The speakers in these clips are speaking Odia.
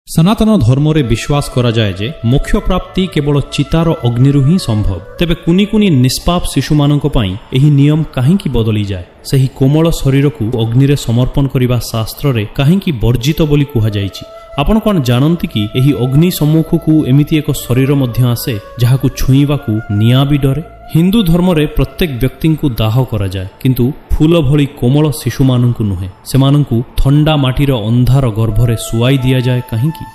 सनातन धर्म रे विश्वास करा जाए जे मोक्ष प्राप्ति केवल चितार अग्निरु ही संभव। तेबे कुनी कुनी निष्पाप शिशु मानक पई एही नियम काहेकि बदली जाए? सही कोमल शरीर को अग्नि रे समर्पण करिबा शास्त्र रे काहेकि वर्जित बोली कुहा जायछि? आपण कोन जानंती कि एही अग्नि सम्मुख को एमिति एक शरीर मध्य आसे जहाकु छुईबाकू निया भी डरे? हिंदू धर्म रे प्रत्येक व्यक्ति को दाह करा जाए, किंतु फूल भली कोमल शिशु मानंकु नुहे। सेमानंकु थंडा माटीर अंधार गर्भरे सुआई दिया जाए काहेकि?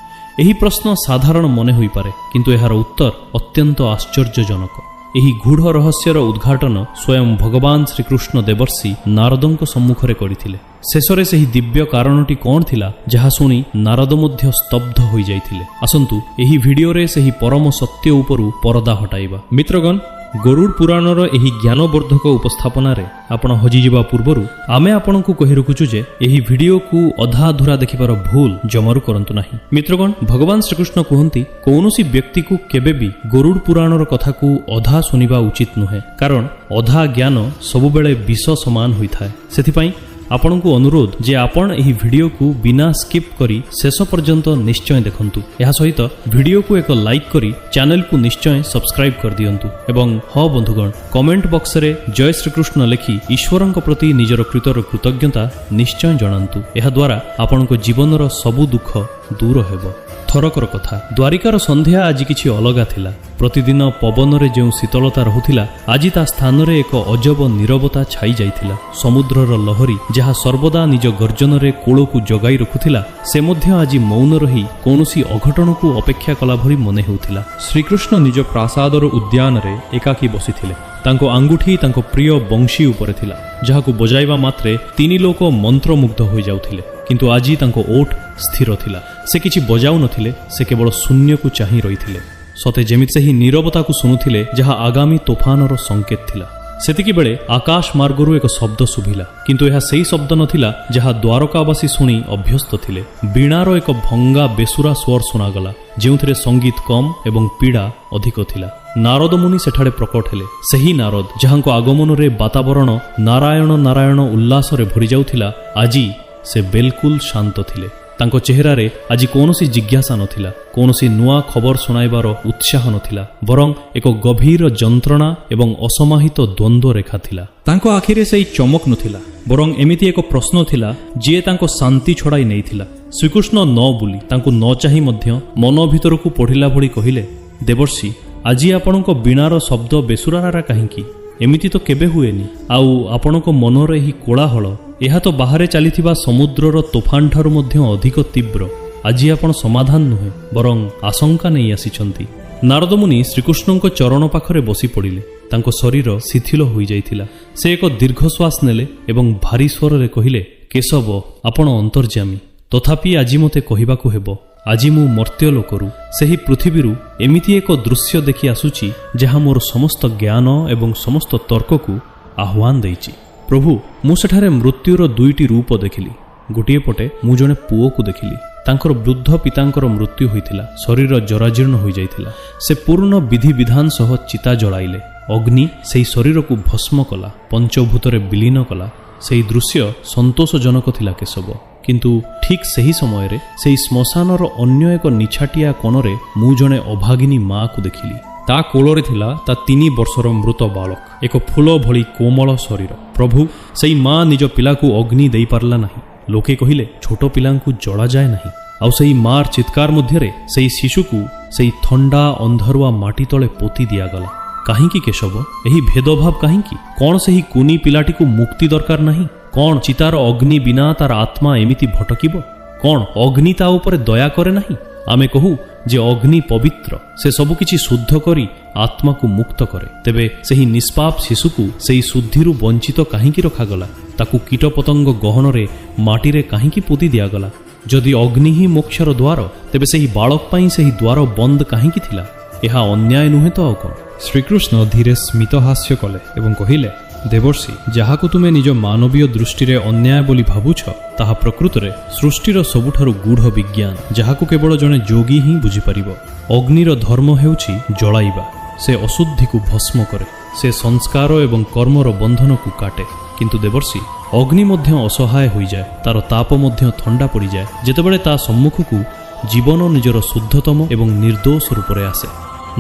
एही प्रश्न साधारण मने होई पारे, किंतु एहार उत्तर अत्यंत आश्चर्यजनक। एही गूढ़ रहस्यर उद्घाटन स्वयं भगवान श्रीकृष्ण देवर्षि नारदंक सम्मुखरे करिथिले। शेषरे सेही दिव्य कारणटी कोन थिला जहा सुनी नारद मध्य स्तब्ध होई जाइथिले। आसंतु एही भिडियो रे सेही परम सत्य उपरु परदा हटाइबा। मित्रगण, गरुड़ पुराणर एही ज्ञानवर्धक उपस्थापना रे आपण हजि जिबा पूर्वरु आमे आपनकु कहि रखुछु जे एही भिडियो को अधा अधूरा देखिबार भूल जमारु करंतु नाही। मित्रगण, भगवान श्रीकृष्ण कहंती कोनोसी व्यक्ति को केबे भी गरुड़ पुराणर कथा को अधा सुनिबा उचित नुहे, कारण अधा ज्ञान सबु बेले विष समान होइथाय। सेथिपई आपनकु अनुरोध जे आपण एही भिडियो को बिना स्किप करी शेष पर्यंत निश्चय देखंतु। एहा सहित भिडियो को एक लाइक करी चैनल को निश्चय सब्सक्राइब कर दियंतु एवं हाँ बंधुगण, कमेंट बॉक्स रे जय श्रीकृष्ण लिखि ईश्वरंक प्रति निजर कृतज्ञता निश्चय जणांतु। एहा द्वारा आपनक जीवनर सबु दुख दूर हेबो। थरकर कथा, द्वारिकार संध्या आज किछि अलगा थिला। प्रतिदिन पवन रे जेउ शीतलता रहुथिला, आज ता स्थान रे एक अजब नीरवता छाई जाइथिला। समुद्रर लहरी जहा सर्वदा निज गर्जन रे कोळ को जगाई रखुथिला, से मध्य आज मौन रही कोनोसी अघटन को अपेक्षा कला भरी मने हेउथिला। श्रीकृष्ण निज प्रासादर उद्यान रे एकाकी बसिथिले। तांको आंगुठी तांको प्रिय बंशी उपरे थिला, जहाकु बजाइबा मात्रे तीनी लोक मंत्रमुग्ध होई जाउथिले। किंतु आजी तांको ओठ स्थिर थिला। से किछि बजाउ नथिले, से केवल शून्य को चाहि रहिथिले। सते जेमिति सेही नीरवता को सुनुथिले जहा आगामी तोफानर संकेत थिला। सेतिकी बेले आकाश मार्गरु एक शब्द सुभिला, किंतु एहा सेही शब्द नथिला जहा द्वारकावासी शुणी अभ्यस्त थिले। वीणार एक भंगा बेसुरा स्वर सुनागला, जेउथिरे संगीत कम एवं पीड़ा अधिक थिला। नारद मुनि सेठाड़े प्रकट हेले। सेही नारद जहांको आगमन रे वातावरण नारायण नारायण उल्लास रे भरि जाउथिला, आजी से बिल्कुल शांत थिले। तांको चेहरा रे आज कोनोसी जिज्ञासा नथिला, कोनोसी नुआ खबर सुनाइबार उत्साह नथिला, बरं एक गभीर जंत्रणा एवं असमाहित द्वंद्व रेखा थिला। तांको आखिरे सेही चमक नथिला, बरं एमिति एक प्रश्न थिला जे तांको शांति छड़ाई नैथिला। श्रीकृष्ण न बुली तांको न चाहि मध्य मन भितरकु पढ़िला भଳି कहिले, देवर्षि आजी आपणको वीणार शब्द बेसुरारा काहेकि? एमिति तो केबे हुएनी। आउ आपणको मनर एही कोलाहल एहा तो बाहरे चलीथिबा समुद्रर तोफान ठारू मध्य अधिक तीव्र। आजी आपण समाधान नुहे, बरं आशंका नहीं आसिछंती। नारद मुनि श्रीकृष्णଙ୍କ चरण पाखरे बसी पड़िले। तांको शरीर शिथिल होई जाइथिला। से एक दीर्घश्वास नेले एवं भारी स्वर रे कहिले, केशव आपण अंतर्जामी, तथापि आजी मते कहिबाकू हेबो, आजी मु मर्त्य लोकरु सेही पृथ्वीरु एमिति एक दृश्य देखि आसुची जहा मोर समस्त ज्ञान एवं समस्त तर्क को आह्वान देइची। प्रभु, मु सेठारे मृत्युर दुईटी रूप देखिली। गोटिए पटे मु जणे पुओ को देखिली। तांकर वृद्ध पितांकर मृत्यु होइथिला, शरीर जराजीर्ण होई जाइथिला। से पूर्ण विधि विधान सह चिता जलाइले। अग्नि सेही शरीर को भस्म कला, पंचभूतरे विलीन कला। सेही दृश्य संतोषजनक थिला केशव। किंतु ठीक सही समय रे सेही श्मशानर अन्य एक निछाटिया कोणरे मु जणे अभागिनी माँ को देखिली। ता कोଳରେ थिला ता 3 वर्षर मृत बालक, एक फूल भली कोमल शरीर। प्रभु, सेही माँ निज पिला को अग्नि देई पारला नाही। लोके कहिले छोट पिलांकु जळा जाय नाही। आउ सेही मार चित्कार मध्यरे सेही शिशु को सेही थंडा अंधारुआ माटी तळे पोती दियागला। काहेकि केशव, एही भेदभाव काहेकि? कोन सेही कुनी पिलाटी को मुक्ति दरकार नाही? कोन चितार अग्नि बिना तार आत्मा एमिति भटकिबो? कोन अग्नि ता उपरे दया करे नाही? आमे कहू जे अग्नि पवित्र, से सबु किछि शुद्ध करी आत्मा को मुक्त करे। तेबे सेही निष्पाप शिशु को सेही शुद्धिरु वंचित काहेकि रखागला? ताकू कीट पतंग गहन रे माटी रे काहेकि पोती दियागला? जदि अग्नि ही मोक्षर द्वार, तेबे सेही बालक पई सेही द्वार बंद काहेकि थिला? एहा अन्याय नुहे तो कोन? श्रीकृष्ण धीरे स्मित हास्य कले एवं कहिले, देवर्षि, जहाकु तुमे निज मानवीय दृष्टि रे अन्याय बोली भाबुछ, ताहा प्रकृत रे सृष्टिर सबुठारु गूढ़ विज्ञान, जहाकु केवल जने जोगी ही बुझी परिबो। अग्निर धर्म हेउछि जळाइबा। से अशुद्धि को भस्म करे, से संस्कार एवं कर्मर बंधन को काटे। किंतु देवर्षि, अग्नि मध्य असहाय होई जाए, तार ताप मध्य ठंडा पड़ी जाए जेतेबेले ता सम्मुख को ଜୀବନ ନିଜର ଶୁଦ୍ଧତମ ଏବଂ ନିର୍ଦ୍ଦୋଷ ରୂପରେ ଆସେ।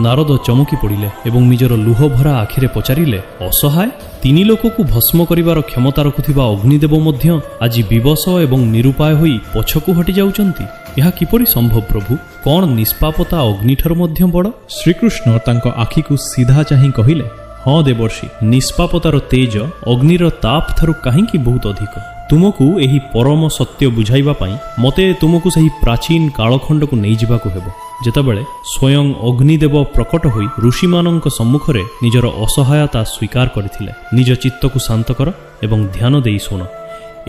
ନାରଦ ଚମକି ପଡ଼ିଲେ ଏବଂ ନିଜର ଲୁହଭରା ଆଖିରେ ପଚାରିଲେ, ଅସହାୟ? 3 ଲୋକକୁ ଭସ୍ମ କରିବାର କ୍ଷମତା ରଖୁଥିବା ଅଗ୍ନିଦେବ ମଧ୍ୟ ଆଜି ବିବଶ ଏବଂ ନିରୁପାୟ ହୋଇ ପଛକୁ ହଟି ଯାଉଛନ୍ତି। ଏହା କିପରି ସମ୍ଭବ ପ୍ରଭୁ? କ'ଣ ନିଷ୍ପାପତା ଅଗ୍ନିଠାରୁ ମଧ୍ୟ ବଡ଼? ଶ୍ରୀକୃଷ୍ଣ ତାଙ୍କ ଆଖିକୁ ସିଧା ଚାହିଁ କହିଲେ, ହଁ ଦେବର୍ଷି, ନିଷ୍ପାପତାର ତେଜ ଅଗ୍ନିର ତାପ ଠାରୁ କାହିଁକି ବହୁତ ଅଧିକ। ତୁମକୁ ଏହି ପରମ ସତ୍ୟ ବୁଝାଇବା ପାଇଁ ମୋତେ ତୁମକୁ ସେହି ପ୍ରାଚୀନ କାଳଖଣ୍ଡକୁ ନେଇଯିବାକୁ ହେବ, ଯେତେବେଳେ ସ୍ୱୟଂ ଅଗ୍ନିଦେବ ପ୍ରକଟ ହୋଇ ଋଷିମାନଙ୍କ ସମ୍ମୁଖରେ ନିଜର ଅସହାୟତା ସ୍ୱୀକାର କରିଥିଲେ। ନିଜ ଚିତ୍ତକୁ ଶାନ୍ତ କର ଏବଂ ଧ୍ୟାନ ଦେଇ ଶୁଣ।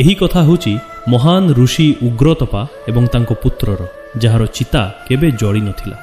ଏହି କଥା ହେଉଛି ମହାନ ଋଷି ଉଗ୍ରତପା ଏବଂ ତାଙ୍କ ପୁତ୍ରର, ଯାହାର ଚିତା କେବେ ଜଳି ନଥିଲା।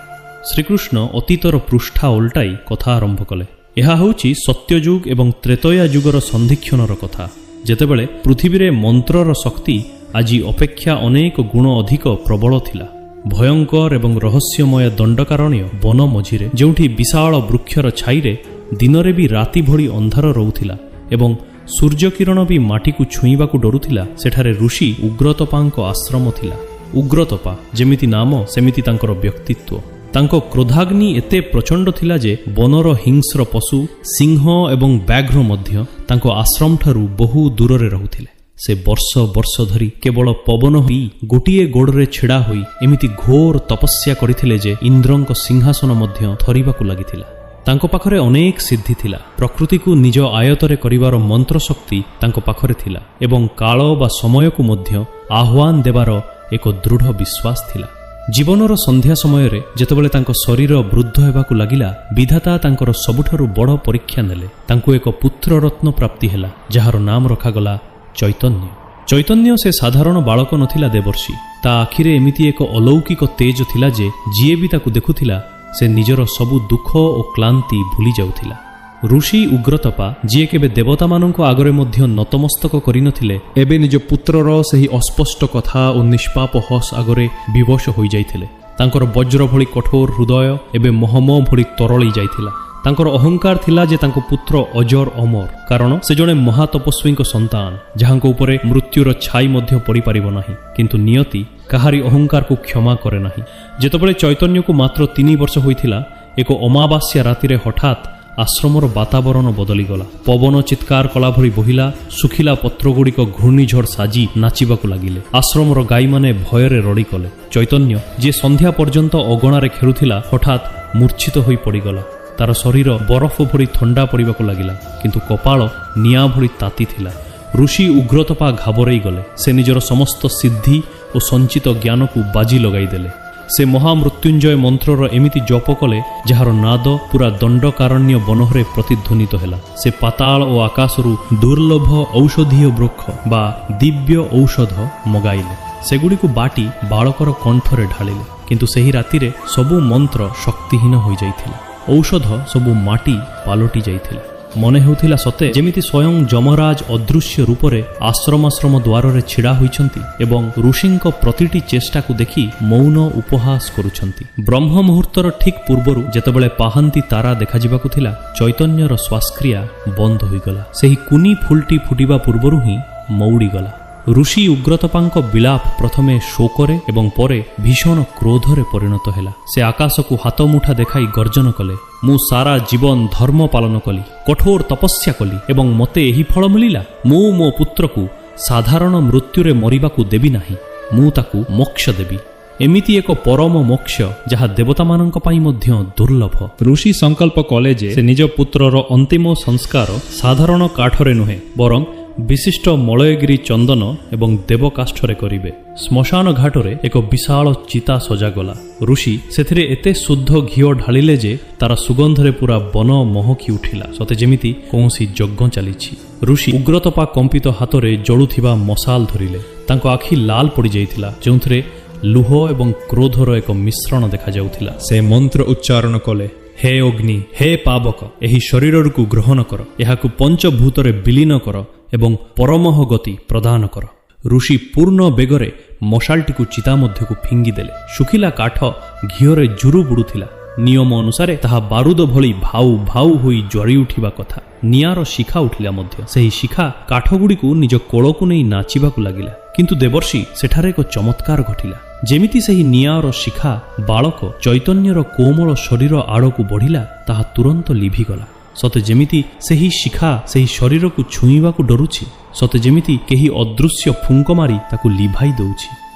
ଶ୍ରୀକୃଷ୍ଣ ଅତୀତର ପୃଷ୍ଠା ଓଲଟାଇ କଥା ଆରମ୍ଭ କଲେ। ଏହା ହେଉଛି ସତ୍ୟଯୁଗ ଏବଂ ତ୍ରେତୟା ଯୁଗର ସନ୍ଧିକ୍ଷଣର କଥା, ଯେତେବେଳେ ପୃଥିବୀରେ ମନ୍ତ୍ରର ଶକ୍ତି ଆଜି ଅପେକ୍ଷା ଅନେକ ଗୁଣ ଅଧିକ ପ୍ରବଳ ଥିଲା। ଭୟଙ୍କର ଏବଂ ରହସ୍ୟମୟ ଦଣ୍ଡକାରଣ୍ୟ ବନ ମଝିରେ, ଯେଉଁଠି ବିଶାଳ ବୃକ୍ଷର ଛାଇରେ ଦିନରେ ବି ରାତି ଭଳି ଅନ୍ଧାର ରହୁଥିଲା ଏବଂ ସୂର୍ଯ୍ୟକିରଣ ବି ମାଟିକୁ ଛୁଇଁବାକୁ ଡରୁଥିଲା, ସେଠାରେ ଋଷି ଉଗ୍ରତପାଙ୍କ ଆଶ୍ରମ ଥିଲା। ଉଗ୍ରତପା ଯେମିତି ନାମ ସେମିତି ତାଙ୍କର ବ୍ୟକ୍ତିତ୍ୱ। ତାଙ୍କ କ୍ରୋଧାଗ୍ନି ଏତେ ପ୍ରଚଣ୍ଡ ଥିଲା ଯେ ବନର ହିଂସ୍ର ପଶୁ, ସିଂହ ଏବଂ ବ୍ୟାଘ୍ର ମଧ୍ୟ ତାଙ୍କ ଆଶ୍ରମଠାରୁ ବହୁ ଦୂରରେ ରହୁଥିଲେ। ସେ ବର୍ଷ ବର୍ଷ ଧରି କେବଳ ପବନ ହୋଇ ଗୋଟିଏ ଗୋଡ଼ରେ ଛିଡ଼ା ହୋଇ ଏମିତି ଘୋର ତପସ୍ୟା କରିଥିଲେ ଯେ ଇନ୍ଦ୍ରଙ୍କ ସିଂହାସନ ମଧ୍ୟ ଥରିବାକୁ ଲାଗିଥିଲା। ତାଙ୍କ ପାଖରେ ଅନେକ ସିଦ୍ଧି ଥିଲା। ପ୍ରକୃତିକୁ ନିଜ ଆୟତରେ କରିବାର ମନ୍ତ୍ରଶକ୍ତି ତାଙ୍କ ପାଖରେ ଥିଲା ଏବଂ କାଳ ବା ସମୟକୁ ମଧ୍ୟ ଆହ୍ୱାନ ଦେବାର ଏକ ଦୃଢ଼ ବିଶ୍ୱାସ ଥିଲା। ଜୀବନର ସନ୍ଧ୍ୟା ସମୟରେ ଯେତେବେଳେ ତାଙ୍କ ଶରୀର ବୃଦ୍ଧ ହେବାକୁ ଲାଗିଲା, ବିଧାତା ତାଙ୍କର ସବୁଠାରୁ ବଡ଼ ପରୀକ୍ଷା ନେଲେ। ତାଙ୍କୁ ଏକ ପୁତ୍ରରତ୍ନ ପ୍ରାପ୍ତି ହେଲା, ଯାହାର ନାମ ରଖାଗଲା ଚୈତନ୍ୟ। ଚୈତନ୍ୟ ସେ ସାଧାରଣ ବାଳକ ନଥିଲା ଦେବର୍ଷି। ତା ଆଖିରେ ଏମିତି ଏକ ଅଲୌକିକ ତେଜ ଥିଲା ଯେ ଯିଏ ବି ତାକୁ ଦେଖୁଥିଲା ସେ ନିଜର ସବୁ ଦୁଃଖ ଓ କ୍ଳାନ୍ତି ଭୁଲି ଯାଉଥିଲା। ଋଷି ଉଗ୍ରତପା, ଯିଏ କେବେ ଦେବତାମାନଙ୍କ ଆଗରେ ମଧ୍ୟ ନତମସ୍ତକ କରିନଥିଲେ, ଏବେ ନିଜ ପୁତ୍ରର ସେହି ଅସ୍ପଷ୍ଟ କଥା ଓ ନିଷ୍ପାପ ହସ ଆଗରେ ବିବଶ ହୋଇଯାଇଥିଲେ। ତାଙ୍କର ବଜ୍ର ଭଳି କଠୋର ହୃଦୟ ଏବେ ମହମ ଭଳି ତରଳି ଯାଇଥିଲା। ତାଙ୍କର ଅହଙ୍କାର ଥିଲା ଯେ ତାଙ୍କ ପୁତ୍ର ଅଜର ଅମର, କାରଣ ସେ ଜଣେ ମହାତପସ୍ୱୀଙ୍କ ସନ୍ତାନ, ଯାହାଙ୍କ ଉପରେ ମୃତ୍ୟୁର ଛାଇ ମଧ୍ୟ ପଡ଼ିପାରିବ ନାହିଁ। କିନ୍ତୁ ନିୟତି କାହାରି ଅହଙ୍କାରକୁ କ୍ଷମା କରେ ନାହିଁ। ଯେତେବେଳେ ଚୈତନ୍ୟକୁ ମାତ୍ର 3 ବର୍ଷ ହୋଇଥିଲା, ଏକ ଅମାବାସ୍ୟା ରାତିରେ ହଠାତ୍ ଆଶ୍ରମର ବାତାବରଣ ବଦଳିଗଲା। ପବନ ଚିତ୍କାର କଲା ଭଳି ବୋହିଲା, ଶୁଖିଲା ପତ୍ରଗୁଡ଼ିକ ଘୂର୍ଣ୍ଣିଝଡ଼ ସାଜି ନାଚିବାକୁ ଲାଗିଲେ। ଆଶ୍ରମର ଗାଈମାନେ ଭୟରେ ରଡ଼ି କଲେ। ଚୈତନ୍ୟ, ଯିଏ ସନ୍ଧ୍ୟା ପର୍ଯ୍ୟନ୍ତ ଅଗଣାରେ ଖେଳୁଥିଲା, ହଠାତ୍ ମୂର୍ଚ୍ଛିତ ହୋଇ ପଡ଼ିଗଲା। ତାର ଶରୀର ବରଫ ଭଳି ଥଣ୍ଡା ପଡ଼ିବାକୁ ଲାଗିଲା, କିନ୍ତୁ କପାଳ ନିଆଁ ଭଳି ତାତି ଥିଲା। ଋଷି ଉଗ୍ରତପା ଘାବରେଇ ଗଲେ। ସେ ନିଜର ସମସ୍ତ ସିଦ୍ଧି ଓ ସଞ୍ଚିତ ଜ୍ଞାନକୁ ବାଜି ଲଗାଇଦେଲେ। ସେ ମହାମୃତ୍ୟୁଞ୍ଜୟ ମନ୍ତ୍ରର ଏମିତି ଜପ କଲେ, ଯାହାର ନାଦ ପୁରା ଦଣ୍ଡକାରଣ୍ୟ ବନରେ ପ୍ରତିଧ୍ୱନିତ ହେଲା। ସେ ପାତାଳ ଓ ଆକାଶରୁ ଦୁର୍ଲଭ ଔଷଧୀୟ ବୃକ୍ଷ ବା ଦିବ୍ୟ ଔଷଧ ମଗାଇଲେ। ସେଗୁଡ଼ିକୁ ବାଟି ବାଳକର କଣ୍ଠରେ ଢାଳିଲେ। କିନ୍ତୁ ସେହି ରାତିରେ ସବୁ ମନ୍ତ୍ର ଶକ୍ତିହୀନ ହୋଇଯାଇଥିଲା। ଔଷଧ ସବୁ ମାଟି ପାଲଟି ଯାଇଥିଲା। ମନେ ହେଉଥିଲା ସତେ ଯେମିତି ସ୍ୱୟଂ ଯମରାଜ ଅଦୃଶ୍ୟ ରୂପରେ ଆଶ୍ରମାଶ୍ରମ ଦ୍ୱାରରେ ଛିଡ଼ା ହୋଇଛନ୍ତି ଏବଂ ଋଷିଙ୍କ ପ୍ରତିଟି ଚେଷ୍ଟାକୁ ଦେଖି ମୌନ ଉପହାସ କରୁଛନ୍ତି। ବ୍ରହ୍ମ ମୁହୂର୍ତ୍ତର ଠିକ୍ ପୂର୍ବରୁ ଯେତେବେଳେ ପାହାନ୍ତି ତାରା ଦେଖାଯିବାକୁ ଥିଲା, ଚୈତନ୍ୟର ଶ୍ୱାସକ୍ରିୟା ବନ୍ଦ ହୋଇଗଲା। ସେହି କୁନି ଫୁଲଟି ଫୁଟିବା ପୂର୍ବରୁ ହିଁ ମଉଡ଼ିଗଲା। ଋଷି ଉଗ୍ରତପାଙ୍କ ବିଳାପ ପ୍ରଥମେ ଶୋକରେ ଏବଂ ପରେ ଭୀଷଣ କ୍ରୋଧରେ ପରିଣତ ହେଲା। ସେ ଆକାଶକୁ ହାତମୁଠା ଦେଖାଇ ଗର୍ଜନ କଲେ, ମୁଁ ସାରା ଜୀବନ ଧର୍ମ ପାଳନ କଲି, କଠୋର ତପସ୍ୟା କଲି ଏବଂ ମୋତେ ଏହି ଫଳ ମିଳିଲା। ମୁଁ ମୋ ପୁତ୍ରକୁ ସାଧାରଣ ମୃତ୍ୟୁରେ ମରିବାକୁ ଦେବି ନାହିଁ। ମୁଁ ତାକୁ ମୋକ୍ଷ ଦେବି, ଏମିତି ଏକ ପରମ ମୋକ୍ଷ ଯାହା ଦେବତାମାନଙ୍କ ପାଇଁ ମଧ୍ୟ ଦୁର୍ଲଭ। ଋଷି ସଂକଳ୍ପ କଲେ ଯେ ସେ ନିଜ ପୁତ୍ରର ଅନ୍ତିମ ସଂସ୍କାର ସାଧାରଣ କାଠରେ ନୁହେଁ, ବରଂ ବିଶିଷ୍ଟ ମଳୟଗିରି ଚନ୍ଦନ ଏବଂ ଦେବକାଷ୍ଠରେ କରିବେ। ଶ୍ମଶାନ ଘାଟରେ ଏକ ବିଶାଳ ଚିତା ସଜାଗଲା। ଋଷି ସେଥିରେ ଏତେ ଶୁଦ୍ଧ ଘିଅ ଢାଳିଲେ ଯେ ତାର ସୁଗନ୍ଧରେ ପୁରା ବନ ମହକି ଉଠିଲା, ସତେ ଯେମିତି କୌଣସି ଯଜ୍ଞ ଚାଲିଛି। ଋଷି ଉଗ୍ରତପା କମ୍ପିତ ହାତରେ ଜଳୁଥିବା ମଶାଲ ଧରିଲେ। ତାଙ୍କ ଆଖି ଲାଲ ପଡ଼ିଯାଇଥିଲା, ଯେଉଁଥିରେ ଲୁହ ଏବଂ କ୍ରୋଧର ଏକ ମିଶ୍ରଣ ଦେଖାଯାଉଥିଲା। ସେ ମନ୍ତ୍ର ଉଚ୍ଚାରଣ କଲେ, ହେ ଅଗ୍ନି, ହେ ପାବକ, ଏହି ଶରୀରକୁ ଗ୍ରହଣ କର, ଏହାକୁ ପଞ୍ଚଭୂତରେ ବିଲୀନ କର ଏବଂ ପରମହ ଗତି ପ୍ରଦାନ କର। ଋଷି ପୂର୍ଣ୍ଣ ବେଗରେ ମଶାଲଟିକୁ ଚିତା ମଧ୍ୟକୁ ଫିଙ୍ଗିଦେଲେ। ଶୁଖିଲା କାଠ ଘିଅରେ ଜୁରୁ ବୁଡ଼ୁଥିଲା। ନିୟମ ଅନୁସାରେ ତାହା ବାରୁଦ ଭଳି ଭାଉ ଭାଉ ହୋଇ ଜ୍ୱଳି ଉଠିବା କଥା। ନିଆଁର ଶିଖା ଉଠିଲା ମଧ୍ୟ। ସେହି ଶିଖା କାଠଗୁଡ଼ିକୁ ନିଜ କୋଳକୁ ନେଇ ନାଚିବାକୁ ଲାଗିଲା। କିନ୍ତୁ ଦେବର୍ଷି ସେଠାରେ ଏକ ଚମତ୍କାର ଘଟିଲା। ଯେମିତି ସେହି ନିଆଁର ଶିଖା ବାଳକ ଚୈତନ୍ୟର କୋମଳ ଶରୀର ଆଡ଼କୁ ବଢ଼ିଲା, ତାହା ତୁରନ୍ତ ଲିଭିଗଲା। ସତେ ଯେମିତି ସେହି ଶିଖା ସେହି ଶରୀରକୁ ଛୁଇଁବାକୁ ଡରୁଛି, ସତେ ଯେମିତି କେହି ଅଦୃଶ୍ୟ ଫୁଙ୍କ ମାରି ତାକୁ ଲିଭାଇ ଦେଉଛି।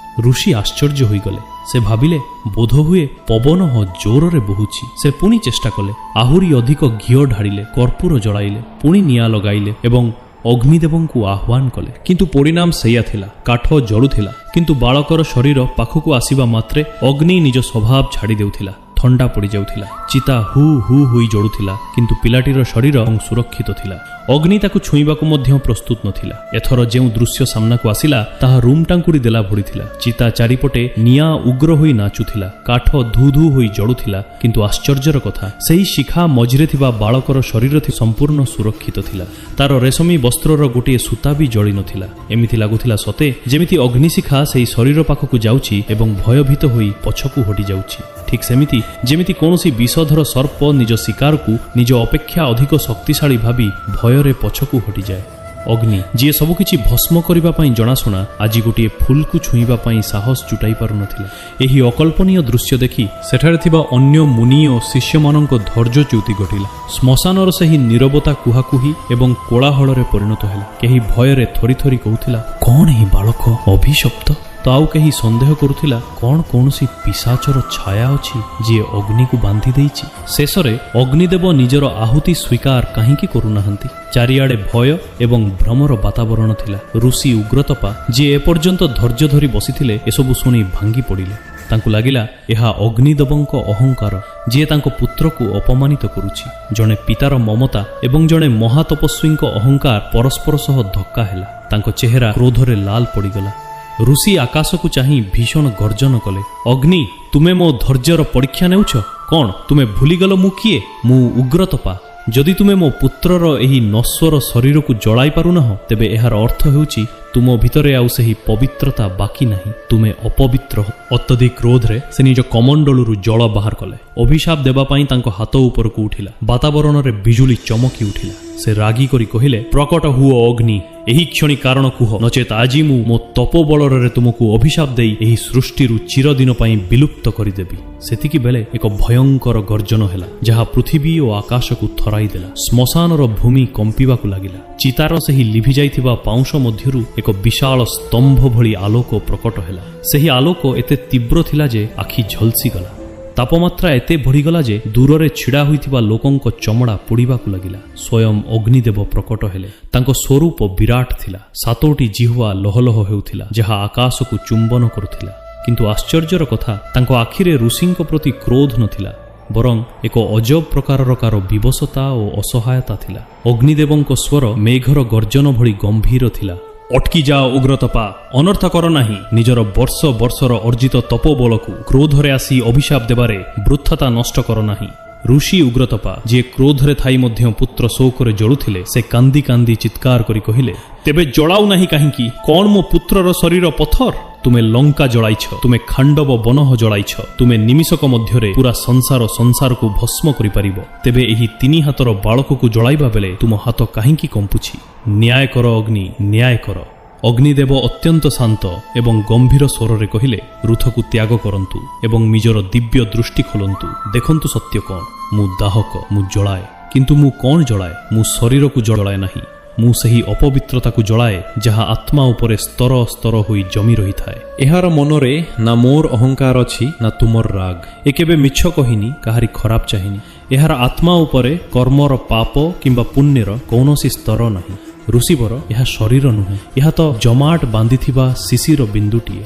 ଋଷି ଆଶ୍ଚର୍ଯ୍ୟ ହୋଇଗଲେ। ସେ ଭାବିଲେ, ବୋଧହୁଏ ପବନ ଜୋରରେ ବହୁଛି। ସେ ପୁଣି ଚେଷ୍ଟା କଲେ, ଆହୁରି ଅଧିକ ଘିଅ ଢାଳିଲେ, କର୍ପୂର ଜଳାଇଲେ, ପୁଣି ନିଆଁ ଲଗାଇଲେ ଏବଂ ଅଗ୍ନିଦେବଙ୍କୁ ଆହ୍ୱାନ କଲେ। କିନ୍ତୁ ପରିଣାମ ସେଇଆ ଥିଲା, କାଠ ଜଳୁଥିଲା, କିନ୍ତୁ ବାଳକର ଶରୀର ପାଖକୁ ଆସିବା ମାତ୍ରେ ଅଗ୍ନି ନିଜ ସ୍ୱଭାବ ଛାଡ଼ି ଦେଉଥିଲା, ଥଣ୍ଡା ପଡ଼ିଯାଉଥିଲା। ଚିତା ହୁ ହୁ ହୋଇ ଜଳୁଥିଲା, କିନ୍ତୁ ପିଲାଟିର ଶରୀର ସୁରକ୍ଷିତ ଥିଲା। ଅଗ୍ନି ତାକୁ ଛୁଇଁବାକୁ ମଧ୍ୟ ପ୍ରସ୍ତୁତ ନଥିଲା। ଏଥର ଯେଉଁ ଦୃଶ୍ୟ ସାମ୍ନାକୁ ଆସିଲା, ତାହା ରୁମ୍ ଟାଙ୍କୁରି ଦେଲା ଭଳି ଥିଲା। ଚିତା ଚାରିପଟେ ନିଆଁ ଉଗ୍ର ହୋଇ ନାଚୁଥିଲା, କାଠ ଧୁ ଧୁ ହୋଇ ଜଳୁଥିଲା, କିନ୍ତୁ ଆଶ୍ଚର୍ଯ୍ୟର କଥା, ସେହି ଶିଖା ମଝିରେ ଥିବା ବାଳକର ଶରୀର ସମ୍ପୂର୍ଣ୍ଣ ସୁରକ୍ଷିତ ଥିଲା। ତାର ରେଶମୀ ବସ୍ତ୍ରର ଗୋଟିଏ ସୂତା ବି ଜଳି ନଥିଲା। ଏମିତି ଲାଗୁଥିଲା ସତେ ଯେମିତି ଅଗ୍ନିଶିଖା ସେହି ଶରୀର ପାଖକୁ ଯାଉଛି ଏବଂ ଭୟଭୀତ ହୋଇ ପଛକୁ ହଟି ଯାଉଛି। ଠିକ୍ ସେମିତି ଯେମିତି କୌଣସି ବିଷଧର ସର୍ପ ନିଜ ଶିକାରକୁ ନିଜ ଅପେକ୍ଷା ଅଧିକ ଶକ୍ତିଶାଳୀ ଭାବି ଭୟରେ ପଛକୁ ହଟିଯାଏ। ଅଗ୍ନି, ଯିଏ ସବୁକିଛି ଭସ୍ମ କରିବା ପାଇଁ ଜଣାଶୁଣା, ଆଜି ଗୋଟିଏ ଫୁଲକୁ ଛୁଇଁବା ପାଇଁ ସାହସ ଜୁଟାଇ ପାରୁନଥିଲା। ଏହି ଅକଳ୍ପନୀୟ ଦୃଶ୍ୟ ଦେଖି ସେଠାରେ ଥିବା ଅନ୍ୟ ମୁନି ଓ ଶିଷ୍ୟମାନଙ୍କ ଧୈର୍ଯ୍ୟଚ୍ୟୁତି ଘଟିଲା। ଶ୍ମଶାନର ସେହି ନୀରବତା କୁହାକୁହି ଏବଂ କୋଳାହଳରେ ପରିଣତ ହେଲା। କେହି ଭୟରେ ଥରି ଥରି କହୁଥିଲା, କଣ ଏହି ବାଳକ ଅଭିଶପ୍ତ? ତ ଆଉ କେହି ସନ୍ଦେହ କରୁଥିଲା, କଣ କୌଣସି ପିଶାଚର ଛାୟା ଅଛି ଯିଏ ଅଗ୍ନିକୁ ବାନ୍ଧି ଦେଇଛି? ଶେଷରେ ଅଗ୍ନିଦେବ ନିଜର ଆହୁତି ସ୍ୱୀକାର କାହିଁକି କରୁନାହାନ୍ତି? ଚାରିଆଡ଼େ ଭୟ ଏବଂ ଭ୍ରମର ବାତାବରଣ ଥିଲା। ଋଷି ଉଗ୍ରତପା, ଯିଏ ଏପର୍ଯ୍ୟନ୍ତ ଧୈର୍ଯ୍ୟ ଧରି ବସିଥିଲେ, ଏସବୁ ଶୁଣି ଭାଙ୍ଗି ପଡ଼ିଲେ। ତାଙ୍କୁ ଲାଗିଲା, ଏହା ଅଗ୍ନିଦେବଙ୍କ ଅହଙ୍କାର, ଯିଏ ତାଙ୍କ ପୁତ୍ରକୁ ଅପମାନିତ କରୁଛି। ଜଣେ ପିତାର ମମତା ଏବଂ ଜଣେ ମହାତପସ୍ୱୀଙ୍କ ଅହଙ୍କାର ପରସ୍ପର ସହ ଧକ୍କା ହେଲା। ତାଙ୍କ ଚେହେରା କ୍ରୋଧରେ ଲାଲ ପଡ଼ିଗଲା। ଋଷି ଆକାଶକୁ ଚାହିଁ ଭୀଷଣ ଗର୍ଜନ କଲେ, ଅଗ୍ନି, ତୁମେ ମୋ ଧୈର୍ଯ୍ୟର ପରୀକ୍ଷା ନେଉଛ? କଣ ତୁମେ ଭୁଲିଗଲ ମୁଁ କିଏ? ମୁଁ ଉଗ୍ରତପା। ଯଦି ତୁମେ ମୋ ପୁତ୍ରର ଏହି ନଶ୍ୱର ଶରୀରକୁ ଜଳାଇ ପାରୁନାହଁ, ତେବେ ଏହାର ଅର୍ଥ ହେଉଛି ତୁମ ଭିତରେ ଆଉ ସେହି ପବିତ୍ରତା ବାକି ନାହିଁ। ତୁମେ ଅପବିତ୍ର। ଅତ୍ୟଧିକ କ୍ରୋଧରେ ସେ ନିଜ କମଣ୍ଡଳରୁ ଜଳ ବାହାର କଲେ। ଅଭିଶାପ ଦେବା ପାଇଁ ତାଙ୍କ ହାତ ଉପରକୁ ଉଠିଲା। ବାତାବରଣରେ ବିଜୁଳି ଚମକି ଉଠିଲା। ସେ ରାଗି କରି କହିଲେ, ପ୍ରକଟ ହୁଅ ଅଗ୍ନି, ଏହି କ୍ଷଣି କାରଣ କୁହ, ନଚେତ ଆଜି ମୁଁ ମୋ ତପୋବଳରେ ତୁମକୁ ଅଭିଶାପ ଦେଇ ଏହି ସୃଷ୍ଟିରୁ ଚିରଦିନ ପାଇଁ ବିଲୁପ୍ତ କରିଦେବି। ସେତିକି ବେଳେ ଏକ ଭୟଙ୍କର ଗର୍ଜନ ହେଲା, ଯାହା ପୃଥିବୀ ଓ ଆକାଶକୁ ଥରାଇ ଦେଲା। ଶ୍ମଶାନର ଭୂମି କମ୍ପିବାକୁ ଲାଗିଲା। ଚିତାର ସେହି ଲିଭି ଯାଇଥିବା ପାଉଁଶ ମଧ୍ୟରୁ ଏକ ବିଶାଳ ସ୍ତମ୍ଭ ଭଳି ଆଲୋକ ପ୍ରକଟ ହେଲା। ସେହି ଆଲୋକ ଏତେ ତୀବ୍ର ଥିଲା ଯେ ଆଖି ଝଲସିଗଲା। ତାପମାତ୍ରା ଏତେ ବଢ଼ିଗଲା ଯେ ଦୂରରେ ଛିଡ଼ା ହୋଇଥିବା ଲୋକଙ୍କ ଚମଡ଼ା ପୋଡ଼ିବାକୁ ଲାଗିଲା। ସ୍ୱୟଂ ଅଗ୍ନିଦେବ ପ୍ରକଟ ହେଲେ। ତାଙ୍କ ସ୍ୱରୂପ ବିରାଟ ଥିଲା। ସାତୋଟି ଜିହ୍ୱା ଲହଲହ ହେଉଥିଲା, ଯାହା ଆକାଶକୁ ଚୁମ୍ବନ କରୁଥିଲା। କିନ୍ତୁ ଆଶ୍ଚର୍ଯ୍ୟର କଥା, ତାଙ୍କ ଆଖିରେ ଋଷିଙ୍କ ପ୍ରତି କ୍ରୋଧ ନଥିଲା, ବରଂ ଏକ ଅଜବ ପ୍ରକାରର ବିବଶତା ଓ ଅସହାୟତା ଥିଲା। ଅଗ୍ନିଦେବଙ୍କ ସ୍ୱର ମେଘର ଗର୍ଜନ ଭଳି ଗମ୍ଭୀର ଥିଲା। ଅଟକି ଯାଅ ଉଗ୍ରତପା, ଅନର୍ଥ କର ନାହିଁ। ନିଜର ବର୍ଷ ବର୍ଷର ଅର୍ଜିତ ତପୋବଳକୁ କ୍ରୋଧରେ ଆସି ଅଭିଶାପ ଦେବାରେ ବୃଥତା ନଷ୍ଟ କର ନାହିଁ। ଋଷି ଉଗ୍ରତପା, ଯିଏ କ୍ରୋଧରେ ଥାଇ ମଧ୍ୟ ପୁତ୍ର ଶୋକରେ ଜଳୁଥିଲେ, ସେ କାନ୍ଦି କାନ୍ଦି ଚିତ୍କାର କରି କହିଲେ, ତେବେ ଜଳାଉ ନାହିଁ କାହିଁକି? କଣ ମୋ ପୁତ୍ରର ଶରୀର ପଥର? ତୁମେ ଲଙ୍କା ଜଳାଇଛ, ତୁମେ ଖାଣ୍ଡବ ବନହ ଜଳାଇଛ, ତୁମେ ନିମିଷକ ମଧ୍ୟରେ ପୁରା ସଂସାରକୁ ଭସ୍ମ କରିପାରିବ। ତେବେ ଏହି 3 ହାତର ବାଳକକୁ ଜଳାଇବା ବେଳେ ତୁମ ହାତ କାହିଁକି କମ୍ପୁଛି? ନ୍ୟାୟ କର ଅଗ୍ନି, ନ୍ୟାୟ କର। ଅଗ୍ନିଦେବ ଅତ୍ୟନ୍ତ ଶାନ୍ତ ଏବଂ ଗମ୍ଭୀର ସ୍ୱରରେ କହିଲେ, ରୁଥକୁ ତ୍ୟାଗ କରନ୍ତୁ ଏବଂ ନିଜର ଦିବ୍ୟ ଦୃଷ୍ଟି ଖୋଲନ୍ତୁ। ଦେଖନ୍ତୁ ସତ୍ୟ କଣ? ମୁଁ ଦାହକ, ମୁଁ ଜଳାଏ। କିନ୍ତୁ ମୁଁ କଣ ଜଳାଏ? ମୁଁ ଶରୀରକୁ ଜଳାଏ ନାହିଁ। ମୁଁ ସେହି ଅପବିତ୍ରତାକୁ ଜଳାଏ ଯାହା ଆତ୍ମା ଉପରେ ସ୍ତର ସ୍ତର ହୋଇ ଜମି ରହିଥାଏ। ଏହାର ମନରେ ନା ମୋର ଅହଙ୍କାର ଅଛି ନା ତୁମର ରାଗ। ଏ କେବେ ମିଛ କହିନି, କାହାରି ଖରାପ ଚାହିଁନି। ଏହାର ଆତ୍ମା ଉପରେ କର୍ମର ପାପ କିମ୍ବା ପୁଣ୍ୟର କୌଣସି ସ୍ତର ନାହିଁ। ଋଷିବର, ଏହା ଶରୀର ନୁହେଁ, ଏହା ତ ଜମାଟ ବାନ୍ଧିଥିବା ଶିଶିର ବିନ୍ଦୁଟିଏ।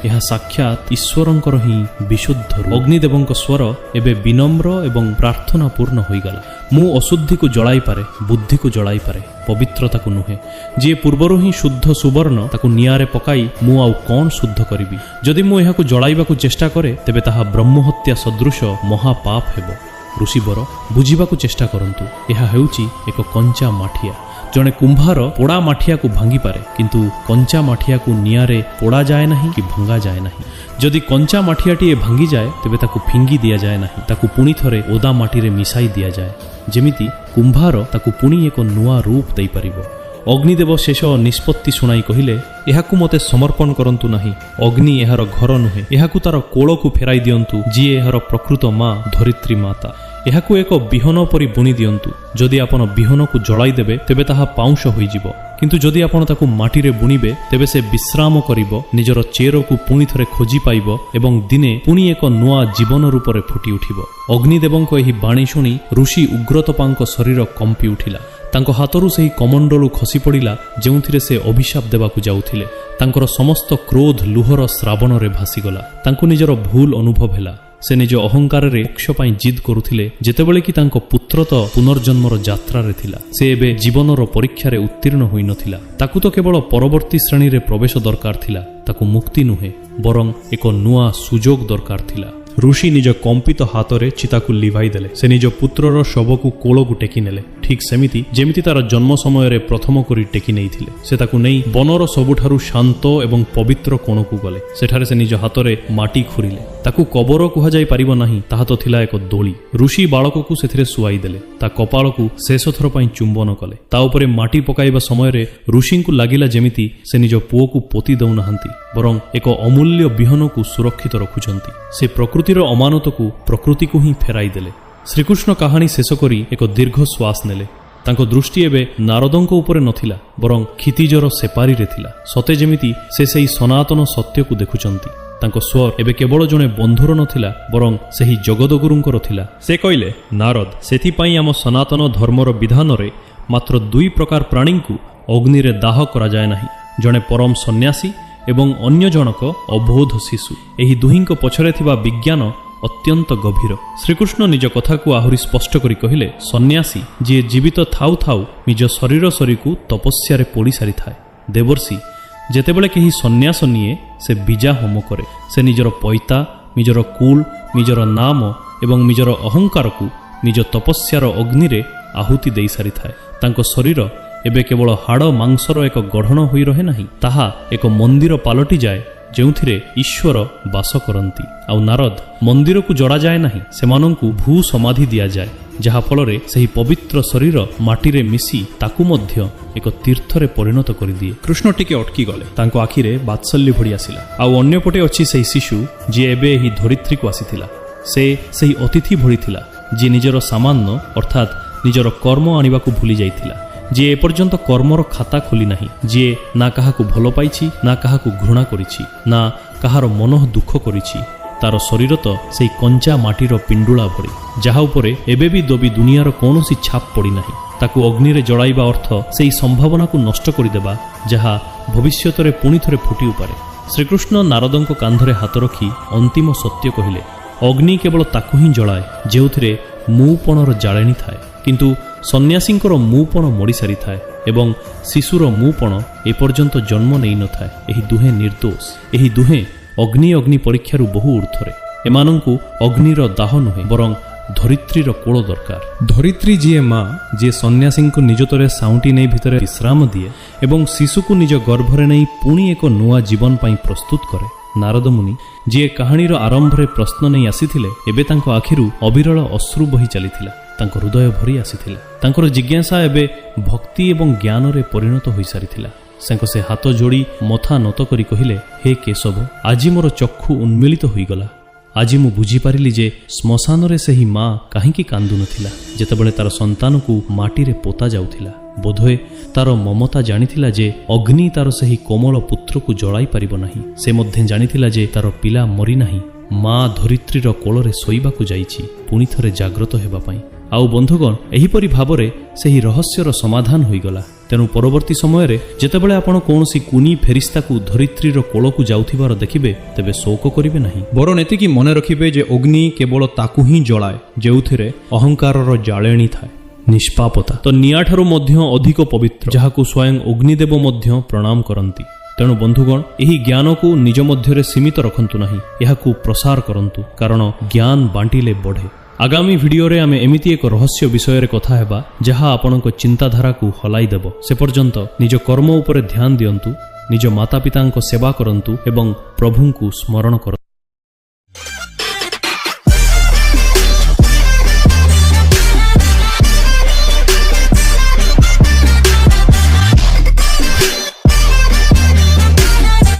ଏହା ସାକ୍ଷାତ ଈଶ୍ୱରଙ୍କର ହିଁ ବିଶୁଦ୍ଧ ରୂପ। ଅଗ୍ନିଦେବଙ୍କ ସ୍ୱର ଏବେ ବିନମ୍ର ଏବଂ ପ୍ରାର୍ଥନାପୂର୍ଣ୍ଣ ହୋଇଗଲା। ମୁଁ ଅଶୁଦ୍ଧିକୁ ଜଳାଇପାରେ, ବୁଦ୍ଧିକୁ ଜଳାଇପାରେ, ପବିତ୍ରତାକୁ ନୁହେଁ। ଯିଏ ପୂର୍ବରୁ ହିଁ ଶୁଦ୍ଧ ସୁବର୍ଣ୍ଣ, ତାକୁ ନିଆଁରେ ପକାଇ ମୁଁ ଆଉ କଣ ଶୁଦ୍ଧ କରିବି? ଯଦି ମୁଁ ଏହାକୁ ଜଳାଇବାକୁ ଚେଷ୍ଟା କରେ, ତେବେ ତାହା ବ୍ରହ୍ମହତ୍ୟା ସଦୃଶ ମହାପାପ ହେବ। ଋଷିବର, ବୁଝିବାକୁ ଚେଷ୍ଟା କରନ୍ତୁ। ଏହା ହେଉଛି ଏକ କଞ୍ଚା ମାଠିଆ। ଜଣେ କୁମ୍ଭାର ପୋଡ଼ା ମାଠିଆକୁ ଭାଙ୍ଗିପାରେ, କିନ୍ତୁ କଞ୍ଚା ମାଠିଆକୁ ନିଆଁରେ ପୋଡ଼ାଯାଏ ନାହିଁ କି ଭଙ୍ଗାଯାଏ ନାହିଁ। ଯଦି କଞ୍ଚା ମାଠିଆଟିଏ ଭାଙ୍ଗିଯାଏ, ତେବେ ତାକୁ ଫିଙ୍ଗି ଦିଆଯାଏ ନାହିଁ, ତାକୁ ପୁଣି ଥରେ ଓଦା ମାଟିରେ ମିଶାଇ ଦିଆଯାଏ। ଯେମିତି କୁମ୍ଭାର ତାକୁ ପୁଣି ଏକ ନୂଆ ରୂପ ଦେଇପାରିବ। ଅଗ୍ନିଦେବ ଶେଷ ନିଷ୍ପତ୍ତି ଶୁଣାଇ କହିଲେ, ଏହାକୁ ମୋତେ ସମର୍ପଣ କରନ୍ତୁ ନାହିଁ। ଅଗ୍ନି ଏହାର ଘର ନୁହେଁ, ଏହାକୁ ତାର କୋଳକୁ ଫେରାଇ ଦିଅନ୍ତୁ, ଯିଏ ଏହାର ପ୍ରକୃତ ମା ଧରିତ୍ରୀ ମାତା। ଏହାକୁ ଏକ ବିହନ ପରି ବୁଣି ଦିଅନ୍ତୁ। ଯଦି ଆପଣ ବିହନକୁ ଜଳାଇ ଦେବେ ତେବେ ତାହା ପାଉଁଶ ହୋଇଯିବ, କିନ୍ତୁ ଯଦି ଆପଣ ତାକୁ ମାଟିରେ ବୁଣିବେ ତେବେ ସେ ବିଶ୍ରାମ କରିବ, ନିଜର ଚେରକୁ ପୁଣି ଥରେ ଖୋଜି ପାଇବ ଏବଂ ଦିନେ ପୁଣି ଏକ ନୂଆ ଜୀବନ ରୂପରେ ଫୁଟି ଉଠିବ। ଅଗ୍ନିଦେବଙ୍କ ଏହି ବାଣୀ ଶୁଣି ଋଷି ଉଗ୍ରତପାଙ୍କ ଶରୀର କମ୍ପି ଉଠିଲା। ତାଙ୍କ ହାତରୁ ସେହି କମଣ୍ଡଳୁ ଖସି ପଡ଼ିଲା ଯେଉଁଥିରେ ସେ ଅଭିଶାପ ଦେବାକୁ ଯାଉଥିଲେ। ତାଙ୍କର ସମସ୍ତ କ୍ରୋଧ ଲୁହର ଶ୍ରାବଣରେ ଭାସିଗଲା। ତାଙ୍କୁ ନିଜର ଭୁଲ ଅନୁଭବ ହେଲା। ସେ ନିଜ ଅହଙ୍କାରରେ ମୋକ୍ଷ ପାଇଁ ଜିଦ୍ କରୁଥିଲେ, ଯେତେବେଳେ କି ତାଙ୍କ ପୁତ୍ର ତ ପୁନର୍ଜନ୍ମର ଯାତ୍ରାରେ ଥିଲା। ସେ ଏବେ ଜୀବନର ପରୀକ୍ଷାରେ ଉତ୍ତୀର୍ଣ୍ଣ ହୋଇନଥିଲା। ତାକୁ ତ କେବଳ ପରବର୍ତ୍ତୀ ଶ୍ରେଣୀରେ ପ୍ରବେଶ ଦରକାର ଥିଲା। ତାକୁ ମୁକ୍ତି ନୁହେଁ, ବରଂ ଏକ ନୂଆ ସୁଯୋଗ ଦରକାର ଥିଲା। ଋଷି ନିଜ କମ୍ପିତ ହାତରେ ଚିତାକୁ ଲିଭାଇ ଦେଲେ। ସେ ନିଜ ପୁତ୍ରର ଶବକୁ କୋଳକୁ ଟେକି ନେଲେ, ଠିକ୍ ସେମିତି ଯେମିତି ତାର ଜନ୍ମ ସମୟରେ ପ୍ରଥମ କରି ଟେକି ନେଇଥିଲେ। ସେ ତାକୁ ନେଇ ବନର ସବୁଠାରୁ ଶାନ୍ତ ଏବଂ ପବିତ୍ର କୋଣକୁ ଗଲେ। ସେଠାରେ ସେ ନିଜ ହାତରେ ମାଟି ଖୁରିଲେ। ତାକୁ କବର କୁହାଯାଇ ପାରିବ ନାହିଁ, ତାହା ତ ଥିଲା ଏକ ଦୋଳି। ଋଷି ବାଳକକୁ ସେଥିରେ ଶୁଆଇ ଦେଲେ। ତା କପାଳକୁ ଶେଷ ଥର ପାଇଁ ଚୁମ୍ବନ କଲେ। ତା ଉପରେ ମାଟି ପକାଇବା ସମୟରେ ଋଷିଙ୍କୁ ଲାଗିଲା ଯେମିତି ସେ ନିଜ ପୁଅକୁ ପୋତି ଦେଉନାହାନ୍ତି, ବରଂ ଏକ ଅମୂଲ୍ୟ ବିହନକୁ ସୁରକ୍ଷିତ ରଖୁଛନ୍ତି। ସେ ପ୍ରକୃତିର ଅମାନତକୁ ପ୍ରକୃତିକୁ ହିଁ ଫେରାଇ ଦେଲେ। ଶ୍ରୀକୃଷ୍ଣ କାହାଣୀ ଶେଷ କରି ଏକ ଦୀର୍ଘ ଶ୍ୱାସ ନେଲେ। ତାଙ୍କ ଦୃଷ୍ଟି ଏବେ ନାରଦଙ୍କ ଉପରେ ନଥିଲା, ବରଂ କ୍ଷିତିଜର ସେପାରିରେ ଥିଲା। ସତେ ଯେମିତି ସେ ସେହି ସନାତନ ସତ୍ୟକୁ ଦେଖୁଛନ୍ତି। ତାଙ୍କ ସ୍ୱର ଏବେ କେବଳ ଜଣେ ବନ୍ଧୁର ନଥିଲା, ବରଂ ସେହି ଜଗଦଗୁରୁଙ୍କର ଥିଲା। ସେ କହିଲେ, ନାରଦ, ସେଥିପାଇଁ ଆମ ସନାତନ ଧର୍ମର ବିଧାନରେ ମାତ୍ର 2 ପ୍ରକାର ପ୍ରାଣୀଙ୍କୁ ଅଗ୍ନିରେ ଦାହ କରାଯାଏ ନାହିଁ। ଜଣେ ପରମ ସନ୍ନ୍ୟାସୀ ଏବଂ ଅନ୍ୟ ଜଣକ ଅବୋଧ ଶିଶୁ। ଏହି ଦୁହିଁଙ୍କ ପଛରେ ଥିବା ବିଜ୍ଞାନ ଅତ୍ୟନ୍ତ ଗଭୀର। ଶ୍ରୀକୃଷ୍ଣ ନିଜ କଥାକୁ ଆହୁରି ସ୍ପଷ୍ଟ କରି କହିଲେ, ସନ୍ନ୍ୟାସୀ ଯିଏ ଜୀବିତ ଥାଉ ଥାଉ ନିଜ ଶରୀର ଶରୀରକୁ ତପସ୍ୟାରେ ପୋଡ଼ି ସାରିଥାଏ। ଦେବର୍ଷି ଯେତେବେଳେ କେହି ସନ୍ନ୍ୟାସ ନିଏ ସେ ବୀଜା ହୋମ କରେ। ସେ ନିଜର ପୈତା, ନିଜର କୁଳ, ନିଜର ନାମ ଏବଂ ନିଜର ଅହଙ୍କାରକୁ ନିଜ ତପସ୍ୟାର ଅଗ୍ନିରେ ଆହୁତି ଦେଇ ସାରିଥାଏ। ତାଙ୍କ ଶରୀର ଏବେ କେବଳ ହାଡ଼ ମାଂସର ଏକ ଗଢ଼ଣ ହୋଇ ରହେ ନାହିଁ, ତାହା ଏକ ମନ୍ଦିର ପାଲଟିଯାଏ ଯେଉଁଥିରେ ଈଶ୍ୱର ବାସ କରନ୍ତି। ଆଉ ନାରଦ, ମନ୍ଦିରକୁ ଜଡ଼ାଯାଏ ନାହିଁ, ସେମାନଙ୍କୁ ଭୂ ସମାଧି ଦିଆଯାଏ, ଯାହାଫଳରେ ସେହି ପବିତ୍ର ଶରୀର ମାଟିରେ ମିଶି ତାକୁ ମଧ୍ୟ ଏକ ତୀର୍ଥରେ ପରିଣତ କରିଦିଏ। କୃଷ୍ଣ ଟିକେ ଅଟକି ଗଲେ। ତାଙ୍କ ଆଖିରେ ବାତ୍ସଲ୍ୟ ଭଳି ଆସିଲା। ଆଉ ଅନ୍ୟପଟେ ଅଛି ସେହି ଶିଶୁ ଯିଏ ଏବେ ଏହି ଧରିତ୍ରୀକୁ ଆସିଥିଲା। ସେ ସେହି ଅତିଥି ଭଳି ଥିଲା, ଯିଏ ନିଜର ସାମାନ୍ୟ ଅର୍ଥାତ୍ ନିଜର କର୍ମ ଆଣିବାକୁ ଭୁଲି ଯାଇଥିଲା, ଯିଏ ଏପର୍ଯ୍ୟନ୍ତ କର୍ମର ଖାତା ଖୋଲି ନାହିଁ, ଯିଏ ନା କାହାକୁ ଭଲ ପାଇଛି, ନା କାହାକୁ ଘୃଣା କରିଛି, ନା କାହାର ମନ ଦୁଃଖ କରିଛି। ତାର ଶରୀର ତ ସେହି କଞ୍ଚା ମାଟିର ପିଣ୍ଡୁଳା ଭଳି, ଯାହା ଉପରେ ଏବେ ବି ଦବି ଦୁନିଆର କୌଣସି ଛାପ ପଡ଼ିନାହିଁ। ତାକୁ ଅଗ୍ନିରେ ଜଳାଇବା ଅର୍ଥ ସେହି ସମ୍ଭାବନାକୁ ନଷ୍ଟ କରିଦେବା, ଯାହା ଭବିଷ୍ୟତରେ ପୁଣି ଥରେ ଫୁଟି ପାରେ। ଶ୍ରୀକୃଷ୍ଣ ନାରଦଙ୍କ କାନ୍ଧରେ ହାତ ରଖି ଅନ୍ତିମ ସତ୍ୟ କହିଲେ, ଅଗ୍ନି କେବଳ ତାକୁ ହିଁ ଜଳାଏ ଯେଉଁଥିରେ ମୁଁପଣର ଜାଳେଣୀ ଥାଏ, କିନ୍ତୁ ସନ୍ନ୍ୟାସୀଙ୍କର ମୁଁପଣ ମରିସାରିଥାଏ ଏବଂ ଶିଶୁର ମୁଁପଣ ଏପର୍ଯ୍ୟନ୍ତ ଜନ୍ମ ନେଇନଥାଏ। ଏହି ଦୁହେଁ ନିର୍ଦ୍ଦୋଷ। ଏହି ଦୁହେଁ ଅଗ୍ନି ପରୀକ୍ଷାରୁ ବହୁ ଊର୍ଦ୍ଧ୍ୱରେ। ଏମାନଙ୍କୁ ଅଗ୍ନିର ଦାହ ନୁହେଁ, ବରଂ ଧରିତ୍ରୀର କୋଳ ଦରକାର। ଧରିତ୍ରୀ ଯିଏ ମା, ଯିଏ ସନ୍ନ୍ୟାସୀଙ୍କୁ ନିଜତରେ ସାଉଁଟି ନେଇ ଭିତରେ ବିଶ୍ରାମ ଦିଏ ଏବଂ ଶିଶୁକୁ ନିଜ ଗର୍ଭରେ ନେଇ ପୁଣି ଏକ ନୂଆ ଜୀବନ ପାଇଁ ପ୍ରସ୍ତୁତ କରେ। ନାରଦ ମୁନି ଯିଏ କାହାଣୀର ଆରମ୍ଭରେ ପ୍ରଶ୍ନ ନେଇ ଆସିଥିଲେ, ଏବେ ତାଙ୍କ ଆଖିରୁ ଅବିରଳ ଅଶ୍ରୁ ବହି ଚାଲିଥିଲା। ତାଙ୍କ ହୃଦୟ ଭରି ଆସିଥିଲା। ତାଙ୍କର ଜିଜ୍ଞାସା ଏବେ ଭକ୍ତି ଏବଂ ଜ୍ଞାନରେ ପରିଣତ ହୋଇସାରିଥିଲା। ସେ ହାତ ଯୋଡ଼ି ମଥା ନତ କରି କହିଲେ, ହେ କେଶବ, ଆଜି ମୋର ଚକ୍ଷୁ ଉନ୍ମିଳିତ ହୋଇଗଲା। ଆଜି ମୁଁ ବୁଝିପାରିଲି ଯେ ଶ୍ମଶାନରେ ସେହି ମା କାହିଁକି କାନ୍ଦୁନଥିଲା ଯେତେବେଳେ ତାର ସନ୍ତାନକୁ ମାଟିରେ ପୋତା ଯାଉଥିଲା। ବୋଧହୁଏ ତାର ମମତା ଜାଣିଥିଲା ଯେ ଅଗ୍ନି ତାର ସେହି କୋମଳ ପୁତ୍ରକୁ ଜଳାଇ ପାରିବ ନାହିଁ। ସେ ମଧ୍ୟ ଜାଣିଥିଲା ଯେ ତାର ପିଲା ମରିନାହିଁ, ମା ଧରିତ୍ରୀର କୋଳରେ ଶୋଇବାକୁ ଯାଇଛି ପୁଣି ଥରେ ଜାଗ୍ରତ ହେବା ପାଇଁ। ଆଉ ବନ୍ଧୁଗଣ, ଏହିପରି ଭାବରେ ସେହି ରହସ୍ୟର ସମାଧାନ ହୋଇଗଲା। ତେଣୁ ପରବର୍ତ୍ତୀ ସମୟରେ ଯେତେବେଳେ ଆପଣ କୌଣସି କୁନି ଫେରିସ୍ତାକୁ ଧରିତ୍ରୀର କୋଳକୁ ଯାଉଥିବାର ଦେଖିବେ, ତେବେ ଶୋକ କରିବେ ନାହିଁ, ବରଂ ଏତିକି ମନେ ରଖିବେ ଯେ ଅଗ୍ନି କେବଳ ତାକୁ ହିଁ ଜଳାଏ ଯେଉଁଥିରେ ଅହଙ୍କାରର ଜାଳେଣୀ ଥାଏ। ନିଷ୍ପାପତା ତ ନିଆଁଠାରୁ ମଧ୍ୟ ଅଧିକ ପବିତ୍ର, ଯାହାକୁ ସ୍ୱୟଂ ଅଗ୍ନିଦେବ ମଧ୍ୟ ପ୍ରଣାମ କରନ୍ତି। ତେଣୁ ବନ୍ଧୁଗଣ, ଏହି ଜ୍ଞାନକୁ ନିଜ ମଧ୍ୟରେ ସୀମିତ ରଖନ୍ତୁ ନାହିଁ, ଏହାକୁ ପ୍ରସାର କରନ୍ତୁ, କାରଣ ଜ୍ଞାନ ବାଣ୍ଟିଲେ ବଢ଼େ। ଆଗାମୀ ଭିଡିଓରେ ଆମେ ଏମିତି ଏକ ରହସ୍ୟ ବିଷୟରେ କଥା ହେବା ଯାହା ଆପଣଙ୍କ ଚିନ୍ତାଧାରାକୁ ହଲାଇ ଦେବ। ସେ ପର୍ଯ୍ୟନ୍ତ ନିଜ କର୍ମ ଉପରେ ଧ୍ୟାନ ଦିଅନ୍ତୁ, ନିଜ ମାତାପିତାଙ୍କ ସେବା କରନ୍ତୁ ଏବଂ ପ୍ରଭୁଙ୍କୁ ସ୍ମରଣ କରନ୍ତୁ।